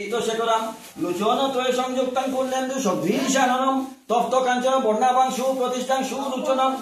শেখরাম লোচন ত্রয় সংযুক্তাং কুল্লেন্দু সদ্ভীষাননম তপ্ত কাঞ্চন বর্ণাভাং সুপ্রতিষ্ঠাং সুলোচনম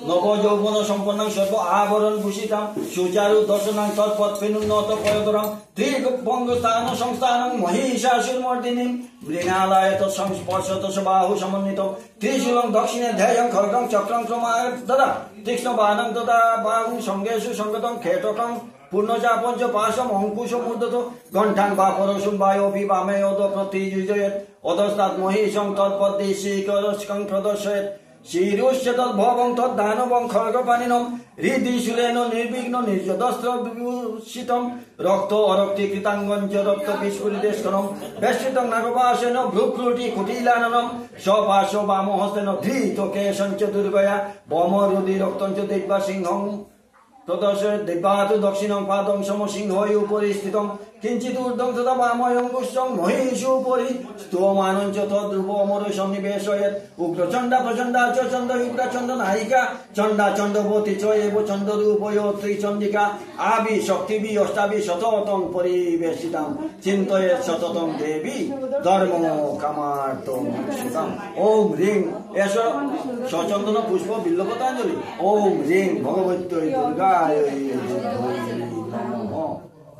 নব যৌবন সম্পন্নাং সর্ব আবরণ ভূষিতাম সুচারু দর্শনাং তৎপদ ফেনুন্নত পয়দরম ত্রিভঙ্গস্থান সংস্থানং মহিষাসুরমর্দিনীম মৃণালয়ত সংস্পর্শত বাহু সমন্বিতম ত্রিশূলং দক্ষিণে ধ্যায়ং খড়গং চক্রং ক্রমায় দদা তীক্ষ্ণ বাণং তথা বাহুং সঙ্গেষু সঙ্গতং খেটকং পূর্ণচা পঞ্চ পাশম অঙ্কুশ মুদ্রত ঘণ্টাং বা পরশুম বায়োপি বামেয়দ প্রতিযুজয়েত অধস্তাৎ মহিষং তৎপদ্দে শ্রীকরস্কং প্রদর্শয়েত শিরুষ্য তদ্ভবং তদ্দানবং খড়গপানিনম হৃদিশূলেন নির্বিঘ্ন নির্যদস্ত্র বিভূষিতম রক্ত অরক্তি কৃতাঙ্গঞ্চ রক্ত বিস্ফুরিতেষ্করম বেষ্টিতং নাগপাশেন ভ্রুক্রুটি কুটিলাননম স্বপার্শ্ব বামহস্তেন ধৃত কেশঞ্চ দুর্গয়া বমরুদি রক্তঞ্চ দিব্যা সিংহং প্রদর্শয়েত দিব্যাতু দক্ষিণং পাদং সমসিংহৈ উপরি স্থিতম কিঞ্চিৎ ঊর্ধ্বং তথা বাময়ঙ্গুষ্ঠং মহিষুপরি স্তোমানঞ্চ তদ্রূপ অমর সন্নিবেশয়েত উগ্রচণ্ডা প্রচণ্ডা চ চন্দ উগ্রচন্দ নায়িকা চণ্ডা চণ্ডবতী চ এব চণ্ডরূপয়ত্রী চণ্ডিকা আবি শক্তিবি অষ্টাবি শততং পরিবেশিতাম চিন্তয়েত শততং দেবী ধর্ম কামার্তং সুতাম ওম হ্রিং এস সচন্দন পুষ্প বিল্লপতাঞ্জলি ওম হ্রিং ভগবত্যৈ দুর্গায় নমঃ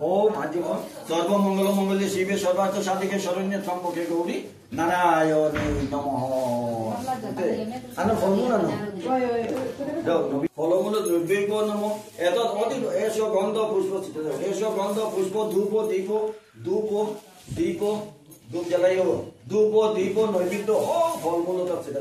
ওম হাজিম সর্বমঙ্গল মঙ্গলে শিবে সর্বার্থ সাধিকে শরণ্যে ত্রম্বকে গৌরী নারায়ণী নমঃ ফলমূল ফলমূল দ্রব্যৈব নমঃ এতৎ অতি এষ গন্ধ পুষ্প এষ গন্ধ পুষ্প ধূপ দীপ ধূপ জ্বালাইও ধূপ দীপ নৈবেদ্য ও ফলমূল সেটা